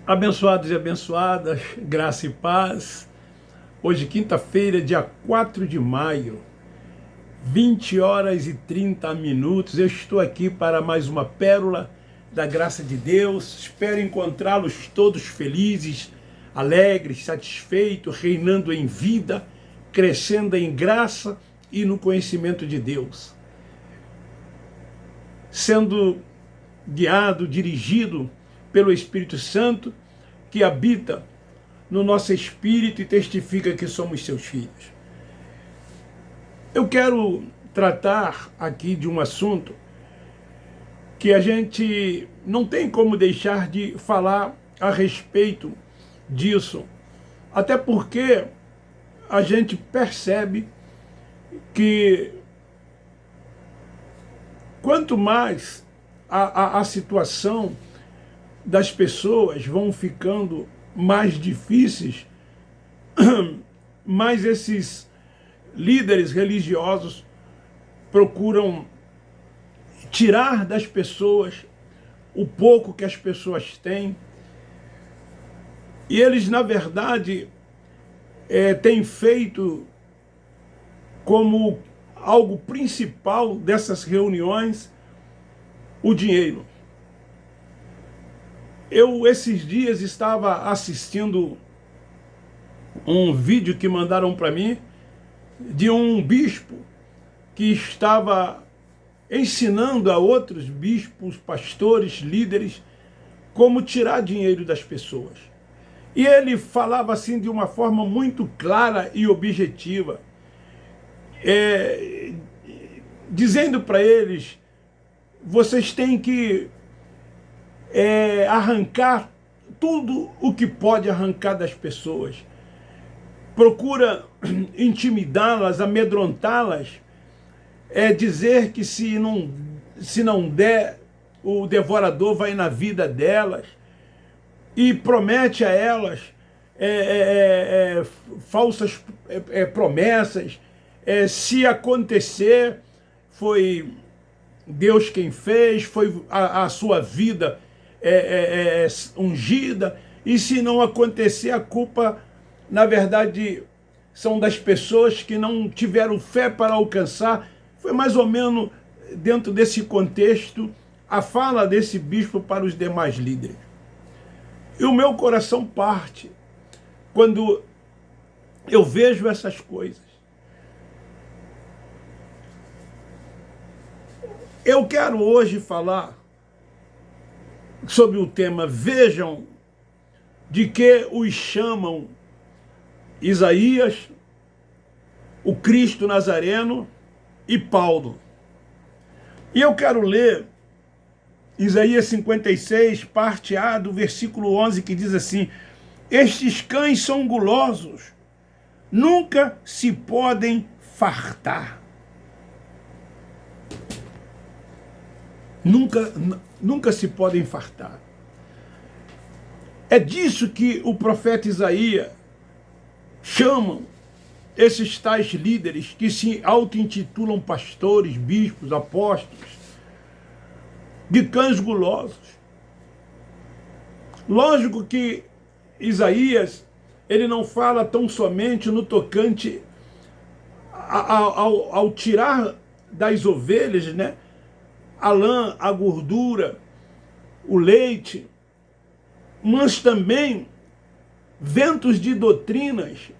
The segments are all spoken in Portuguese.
Abençoados e abençoadas, graça e paz. Hoje, quinta-feira, dia 4 de maio, 20 horas e 30 minutos. Eu estou aqui para mais uma pérola da graça de Deus. Espero encontrá-los todos felizes, alegres, satisfeitos, reinando em vida, crescendo em graça e no conhecimento de Deus. Sendo guiado, dirigido pelo Espírito Santo, que habita no nosso espírito e testifica que somos seus filhos. Eu quero tratar aqui de um assunto que a gente não tem como deixar de falar a respeito disso, até porque a gente percebe que quanto mais a situação das pessoas vão ficando mais difíceis, mais esses líderes religiosos procuram tirar das pessoas o pouco que as pessoas têm. E eles, na verdade, têm feito como algo principal dessas reuniões o dinheiro. Eu, esses dias, estava assistindo um vídeo que mandaram para mim de um bispo que estava ensinando a outros bispos, pastores, líderes, como tirar dinheiro das pessoas. E ele falava assim de uma forma muito clara e objetiva, dizendo para eles: vocês têm que arrancar tudo o que pode arrancar das pessoas. Procura intimidá-las, amedrontá-las, dizer que se não der, o devorador vai na vida delas, e promete a elas falsas promessas. Se acontecer, foi Deus quem fez, foi a sua vida ungida, e se não acontecer, a culpa, na verdade, são das pessoas que não tiveram fé para alcançar. Foi mais ou menos dentro desse contexto a fala desse bispo para os demais líderes. E o meu coração parte quando eu vejo essas coisas. Eu quero hoje falar sobre o tema: vejam de que os chamam Isaías, o Cristo Nazareno e Paulo. E eu quero ler Isaías 56, parte A, do versículo 11, que diz assim: estes cães são gulosos, nunca se podem fartar. Nunca se podem fartar. É disso que o profeta Isaías chamam esses tais líderes que se auto-intitulam pastores, bispos, apóstolos, de cães gulosos. Lógico que Isaías, ele não fala tão somente no tocante ao tirar das ovelhas, né, a lã, a gordura, o leite, mas também ventos de doutrinas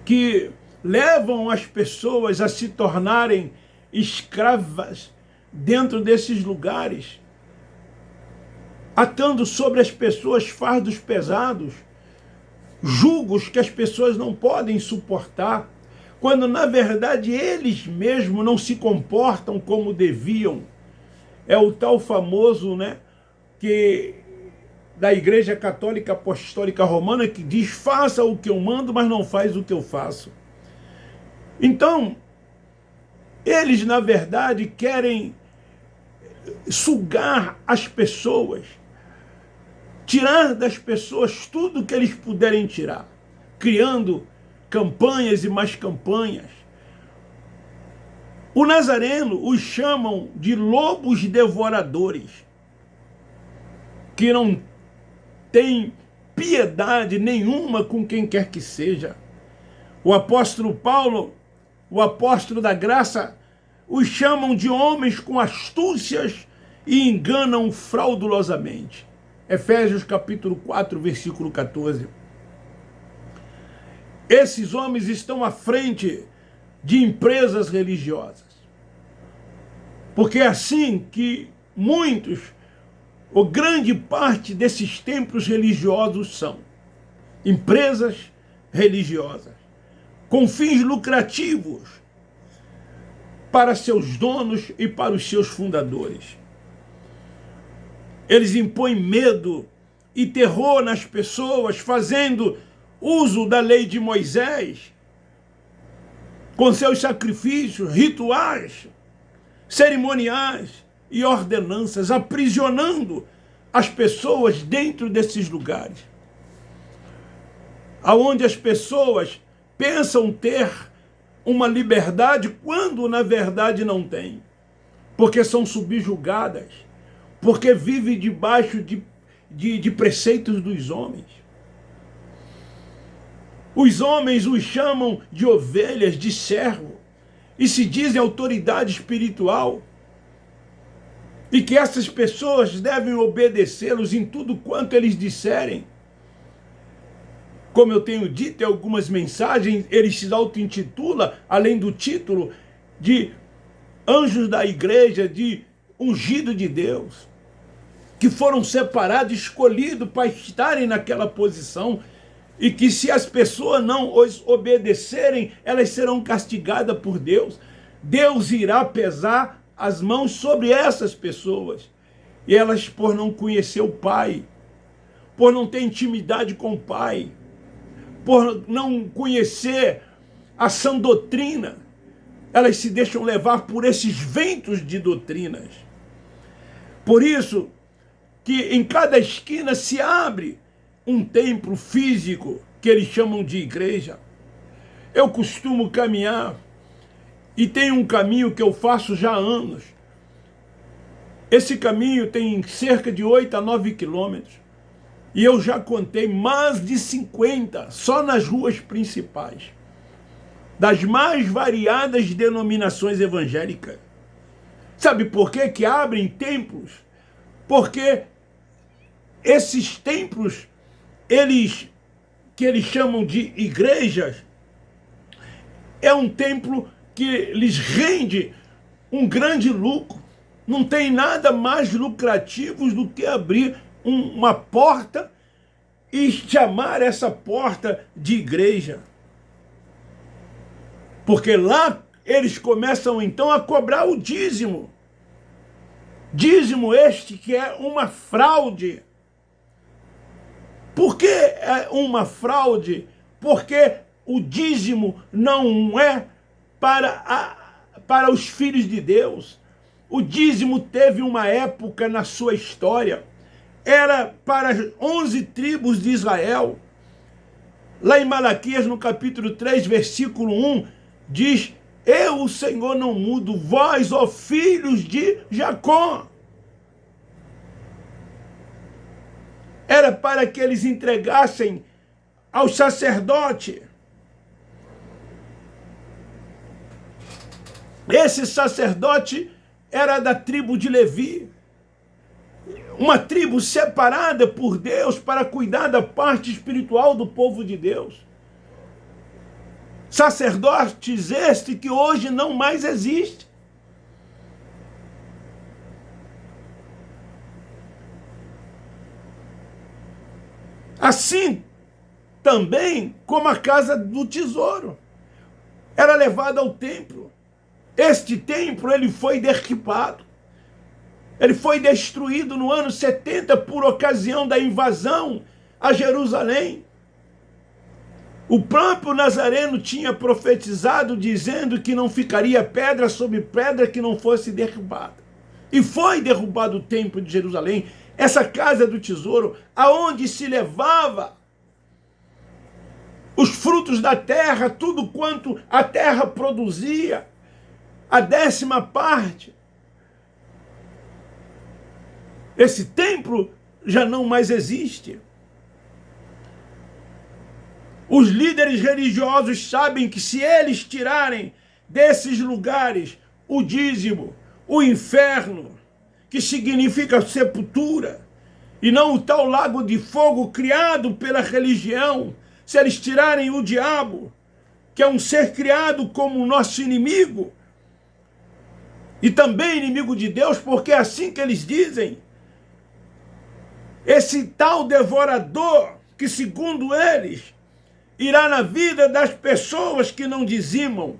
que levam as pessoas a se tornarem escravas dentro desses lugares, atando sobre as pessoas fardos pesados, julgos que as pessoas não podem suportar, quando na verdade eles mesmos não se comportam como deviam. É o tal famoso, né, que da Igreja Católica Apostólica Romana, que diz: faça o que eu mando, mas não faz o que eu faço. Então, eles na verdade querem sugar as pessoas, tirar das pessoas tudo que eles puderem tirar, criando campanhas e mais campanhas. O Nazareno os chamam de lobos devoradores, que não tem piedade nenhuma com quem quer que seja. O apóstolo Paulo, o apóstolo da graça, os chamam de homens com astúcias e enganam fraudulosamente. Efésios capítulo 4, versículo 14. Esses homens estão à frente de empresas religiosas. Porque é assim que muitos, ou grande parte desses templos religiosos são empresas religiosas, com fins lucrativos para seus donos e para os seus fundadores. Eles impõem medo e terror nas pessoas, fazendo uso da lei de Moisés, com seus sacrifícios, rituais, cerimoniais e ordenanças, aprisionando as pessoas dentro desses lugares, aonde as pessoas pensam ter uma liberdade quando na verdade não têm, porque são subjugadas, porque vivem debaixo de preceitos dos homens. Os homens os chamam de ovelhas, de servo, e se dizem autoridade espiritual, e que essas pessoas devem obedecê-los em tudo quanto eles disserem. Como eu tenho dito em algumas mensagens, eles se auto-intitulam, além do título, de anjos da igreja, de ungido de Deus, que foram separados, escolhidos para estarem naquela posição, e que se as pessoas não os obedecerem, elas serão castigadas por Deus. Deus irá pesar as mãos sobre essas pessoas, e elas, por não conhecer o Pai, por não ter intimidade com o Pai, por não conhecer a sã doutrina, elas se deixam levar por esses ventos de doutrinas. Por isso que em cada esquina se abre um templo físico que eles chamam de igreja. Eu costumo caminhar e tem um caminho que eu faço já há anos. Esse caminho tem cerca de 8 a 9 quilômetros. E eu já contei mais de 50 só nas ruas principais, das mais variadas denominações evangélicas. Sabe por quê que abrem templos? Porque esses templos, que eles chamam de igrejas, é um templo que lhes rende um grande lucro. Não tem nada mais lucrativo do que abrir uma porta e chamar essa porta de igreja. Porque lá eles começam então a cobrar o dízimo. Dízimo este que é uma fraude. Por que é uma fraude? Porque o dízimo não é para os filhos de Deus. O dízimo teve uma época na sua história. Era para as 11 tribos de Israel. Lá em Malaquias, no capítulo 3, versículo 1, diz: eu, o Senhor, não mudo, vós, ó filhos de Jacó. Era para que eles entregassem ao sacerdote. Esse sacerdote era da tribo de Levi, uma tribo separada por Deus para cuidar da parte espiritual do povo de Deus. Sacerdotes este que hoje não mais existe. Assim também como a casa do tesouro era levada ao templo. Este templo ele foi derribado. Ele foi destruído no ano 70 por ocasião da invasão a Jerusalém. O próprio Nazareno tinha profetizado dizendo que não ficaria pedra sobre pedra que não fosse derrubada. E foi derrubado o templo de Jerusalém, essa casa do tesouro, aonde se levava os frutos da terra, tudo quanto a terra produzia, a 10ª parte. Esse templo já não mais existe. Os líderes religiosos sabem que se eles tirarem desses lugares o dízimo, o inferno, que significa sepultura, e não o tal lago de fogo criado pela religião, se eles tirarem o diabo, que é um ser criado como nosso inimigo, e também inimigo de Deus, porque é assim que eles dizem, esse tal devorador, que segundo eles, irá na vida das pessoas que não dizimam.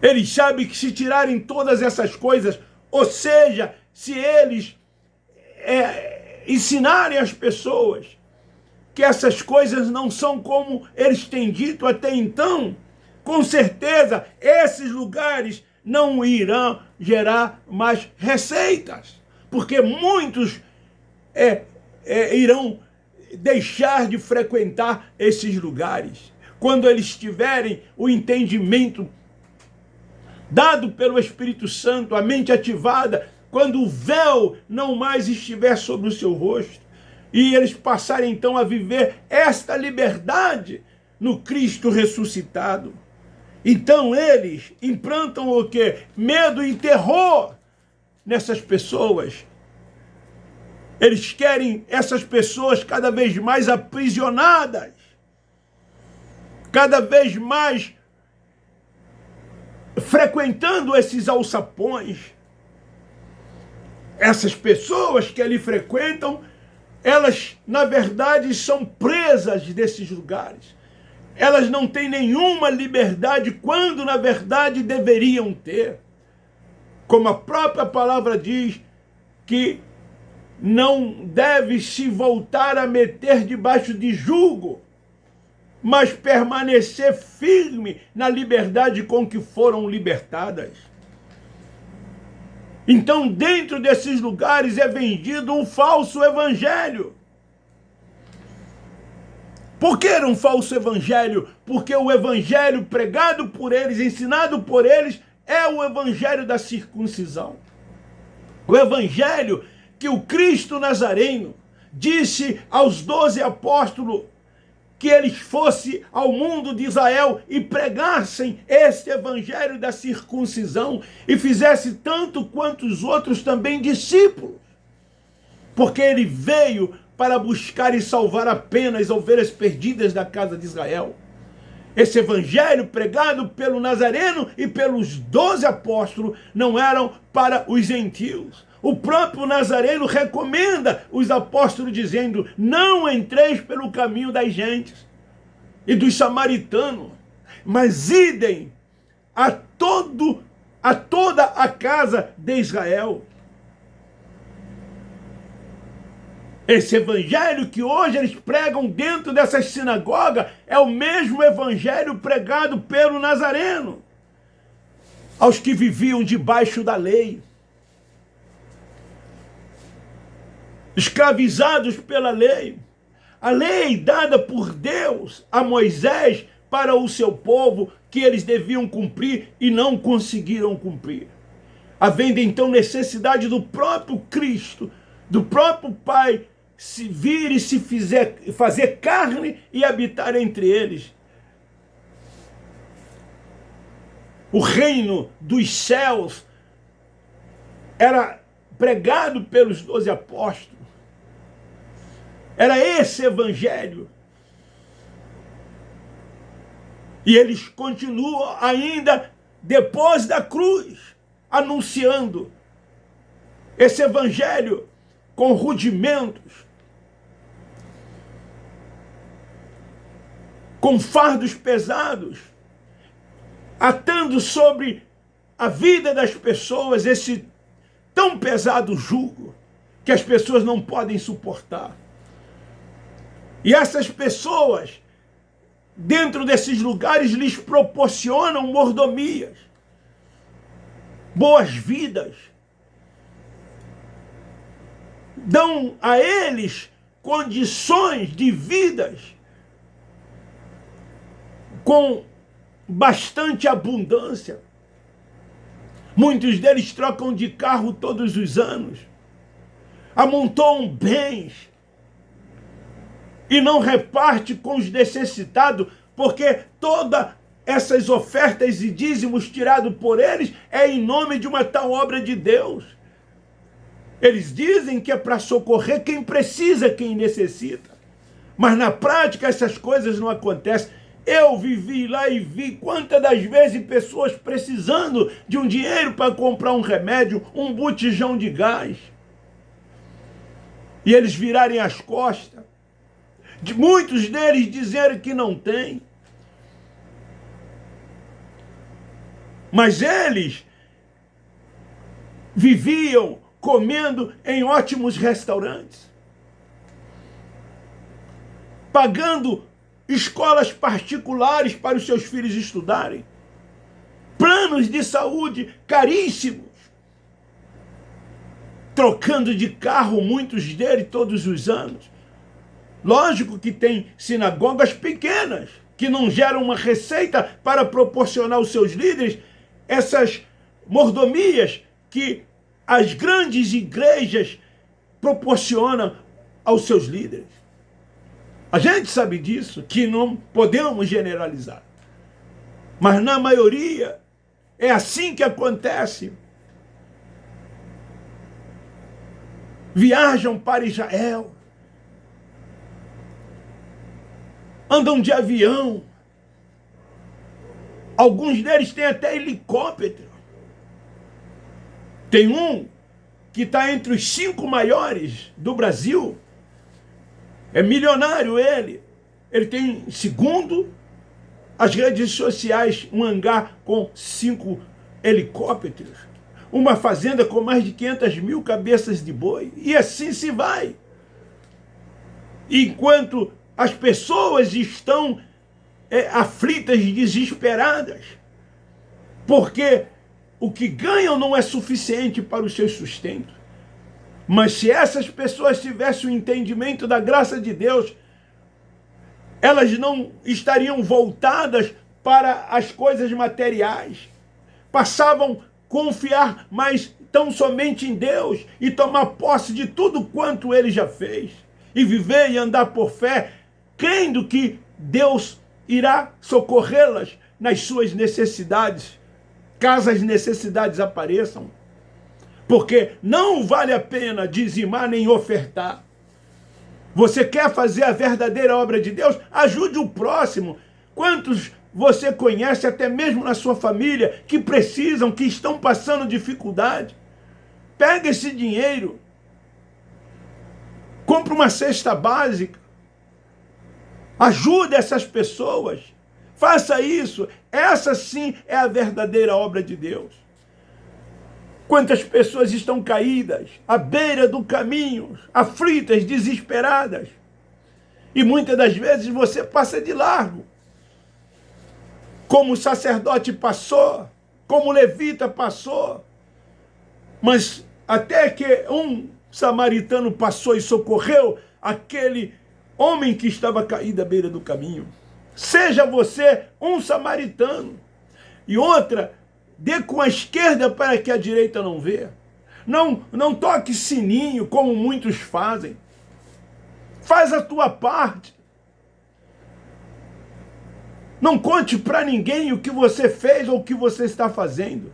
Eles sabem que se tirarem todas essas coisas, ou seja, se eles ensinarem às pessoas que essas coisas não são como eles têm dito até então, com certeza esses lugares não irão gerar mais receitas, porque muitos irão deixar de frequentar esses lugares, quando eles tiverem o entendimento dado pelo Espírito Santo, a mente ativada, quando o véu não mais estiver sobre o seu rosto, e eles passarem então a viver esta liberdade no Cristo ressuscitado. Então eles implantam o quê? Medo e terror nessas pessoas. Eles querem essas pessoas cada vez mais aprisionadas, cada vez mais frequentando esses alçapões. Essas pessoas que ali frequentam, elas, na verdade, são presas desses lugares. Elas não têm nenhuma liberdade quando, na verdade, deveriam ter. Como a própria palavra diz, que não deve se voltar a meter debaixo de jugo, mas permanecer firme na liberdade com que foram libertadas. Então, dentro desses lugares é vendido um falso evangelho. Por que era um falso evangelho? Porque o evangelho pregado por eles, ensinado por eles, é o evangelho da circuncisão. O evangelho que o Cristo Nazareno disse aos 12 apóstolos que eles fossem ao mundo de Israel e pregassem esse evangelho da circuncisão e fizesse tanto quanto os outros também discípulos. Porque ele veio para buscar e salvar apenas ovelhas perdidas da casa de Israel. Esse evangelho pregado pelo Nazareno e pelos 12 apóstolos não eram para os gentios. O próprio Nazareno recomenda os apóstolos dizendo: não entreis pelo caminho das gentes e dos samaritanos, mas idem a toda a casa de Israel. Esse evangelho que hoje eles pregam dentro dessas sinagogas é o mesmo evangelho pregado pelo Nazareno aos que viviam debaixo da lei, escravizados pela lei, a lei dada por Deus a Moisés para o seu povo, que eles deviam cumprir e não conseguiram cumprir. Havendo então necessidade do próprio Cristo, do próprio Pai, se vir e fazer carne e habitar entre eles. O reino dos céus era pregado pelos 12 apóstolos. Era esse evangelho. E eles continuam ainda depois da cruz, anunciando esse evangelho com rudimentos, com fardos pesados, atando sobre a vida das pessoas esse tão pesado jugo que as pessoas não podem suportar. E essas pessoas, dentro desses lugares, lhes proporcionam mordomias, boas vidas, dão a eles condições de vidas com bastante abundância. Muitos deles trocam de carro todos os anos, amontoam bens, e não reparte com os necessitados, porque todas essas ofertas e dízimos tirados por eles é em nome de uma tal obra de Deus. Eles dizem que é para socorrer quem precisa, quem necessita. Mas na prática essas coisas não acontecem. Eu vivi lá e vi quantas das vezes pessoas precisando de um dinheiro para comprar um remédio, um botijão de gás. E eles virarem as costas. De muitos deles dizerem que não tem. Mas eles viviam comendo em ótimos restaurantes, pagando escolas particulares para os seus filhos estudarem, planos de saúde caríssimos, trocando de carro muitos deles todos os anos. Lógico que tem sinagogas pequenas, que não geram uma receita para proporcionar aos seus líderes essas mordomias que as grandes igrejas proporcionam aos seus líderes. A gente sabe disso, que não podemos generalizar. Mas na maioria é assim que acontece. Viajam para Israel, andam de avião, alguns deles têm até helicóptero. Tem um que está entre os 5 maiores do Brasil, é milionário ele. Ele tem, segundo as redes sociais, um hangar com 5 helicópteros, uma fazenda com mais de 500 mil cabeças de boi, e assim se vai. Enquanto as pessoas estão aflitas, desesperadas, porque o que ganham não é suficiente para o seu sustento. Mas se essas pessoas tivessem o entendimento da graça de Deus, elas não estariam voltadas para as coisas materiais. Passavam a confiar mais tão somente em Deus e tomar posse de tudo quanto Ele já fez. E viver e andar por fé, crendo que Deus irá socorrê-las nas suas necessidades, caso as necessidades apareçam. Porque não vale a pena dizimar nem ofertar. Você quer fazer a verdadeira obra de Deus? Ajude o próximo. Quantos você conhece, até mesmo na sua família, que precisam, que estão passando dificuldade? Pega esse dinheiro, compre uma cesta básica, ajude essas pessoas, faça isso. Essa sim é a verdadeira obra de Deus. Quantas pessoas estão caídas, à beira do caminho, aflitas, desesperadas. E muitas das vezes você passa de largo. Como o sacerdote passou, como o levita passou. Mas até que um samaritano passou e socorreu aquele homem que estava caído à beira do caminho. Seja você um samaritano. E outra, dê com a esquerda para que a direita não vê. Não toque sininho, como muitos fazem. Faz a tua parte. Não conte para ninguém o que você fez ou o que você está fazendo.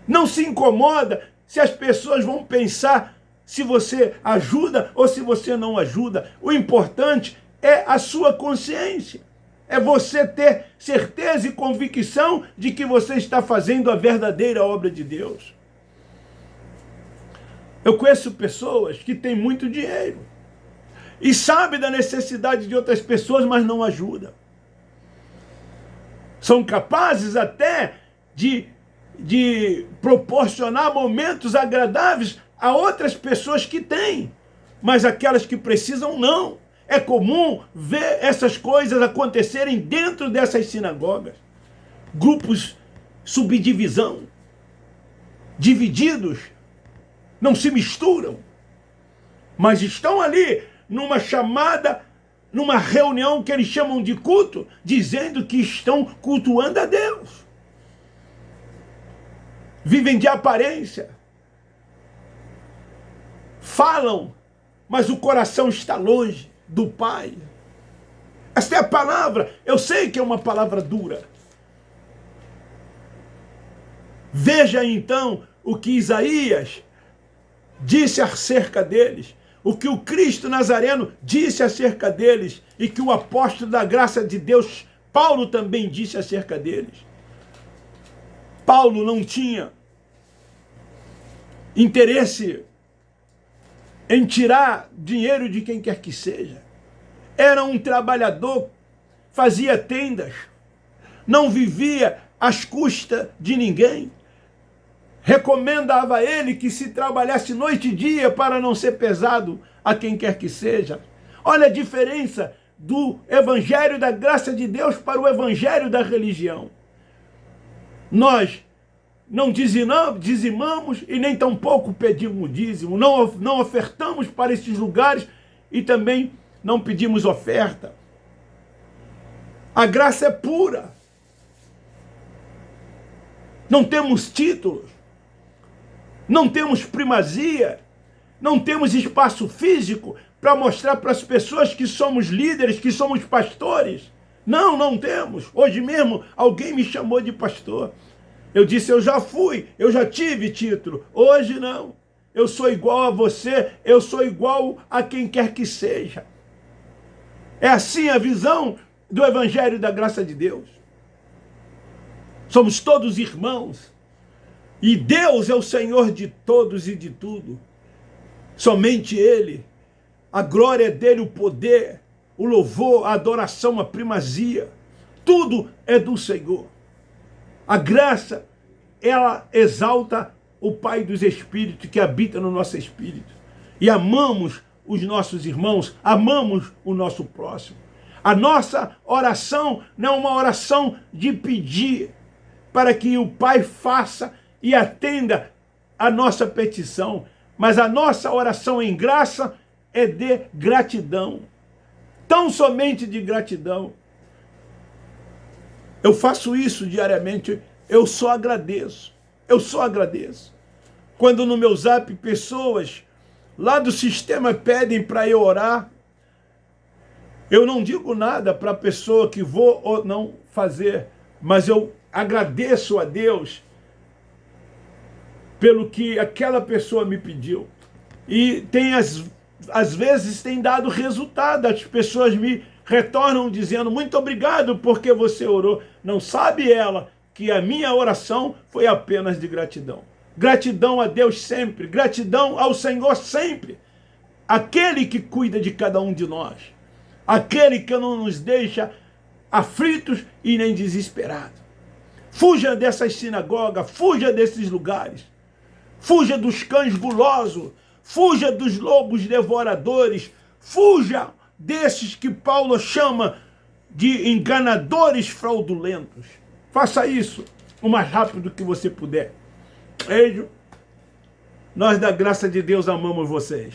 Não se incomoda se as pessoas vão pensar se você ajuda ou se você não ajuda. O importante é a sua consciência. É você ter certeza e convicção de que você está fazendo a verdadeira obra de Deus. Eu conheço pessoas que têm muito dinheiro e sabem da necessidade de outras pessoas, mas não ajudam. São capazes até de proporcionar momentos agradáveis a outras pessoas que têm, mas aquelas que precisam não. É comum ver essas coisas acontecerem dentro dessas sinagogas. Grupos subdivisão, divididos, não se misturam, mas estão ali numa chamada, numa reunião que eles chamam de culto, dizendo que estão cultuando a Deus. Vivem de aparência, falam, mas o coração está longe. do Pai. Esta é a palavra. Eu sei que é uma palavra dura. Veja então o que Isaías disse acerca deles, o que o Cristo Nazareno disse acerca deles e que o apóstolo da graça de Deus, Paulo, também disse acerca deles. Paulo não tinha interesse em tirar dinheiro de quem quer que seja. Era um trabalhador, fazia tendas, não vivia às custas de ninguém. Recomendava a ele que se trabalhasse noite e dia para não ser pesado a quem quer que seja. Olha a diferença do evangelho da graça de Deus para o evangelho da religião. Nós não dizimamos e nem tampouco pedimos dízimo, não ofertamos para esses lugares e também não pedimos oferta. A graça é pura. Não temos títulos, não temos primazia, não temos espaço físico para mostrar para as pessoas que somos líderes, que somos pastores. Não temos. Hoje mesmo alguém me chamou de pastor. Eu disse, eu já fui, eu já tive título. Hoje não. Eu sou igual a você, eu sou igual a quem quer que seja. É assim a visão do evangelho da graça de Deus. Somos todos irmãos. E Deus é o Senhor de todos e de tudo. Somente Ele. A glória dele, o poder, o louvor, a adoração, a primazia. Tudo é do Senhor. A graça, ela exalta o Pai dos Espíritos que habita no nosso espírito. E amamos os nossos irmãos, amamos o nosso próximo. A nossa oração não é uma oração de pedir para que o Pai faça e atenda a nossa petição, mas a nossa oração em graça é de gratidão, tão somente de gratidão. Eu faço isso diariamente, eu só agradeço. Quando no meu zap pessoas lá do sistema pedem para eu orar, eu não digo nada para a pessoa que vou ou não fazer, mas eu agradeço a Deus pelo que aquela pessoa me pediu. E às vezes tem dado resultado, as pessoas me retornam dizendo, muito obrigado porque você orou. Não sabe ela que a minha oração foi apenas de gratidão. Gratidão a Deus sempre, gratidão ao Senhor sempre. Aquele que cuida de cada um de nós. Aquele que não nos deixa aflitos e nem desesperados. Fuja dessas sinagogas, fuja desses lugares. Fuja dos cães gulosos, fuja dos lobos devoradores, fuja desses que Paulo chama de enganadores fraudulentos. Faça isso o mais rápido que você puder. Beijo. Nós da graça de Deus amamos vocês.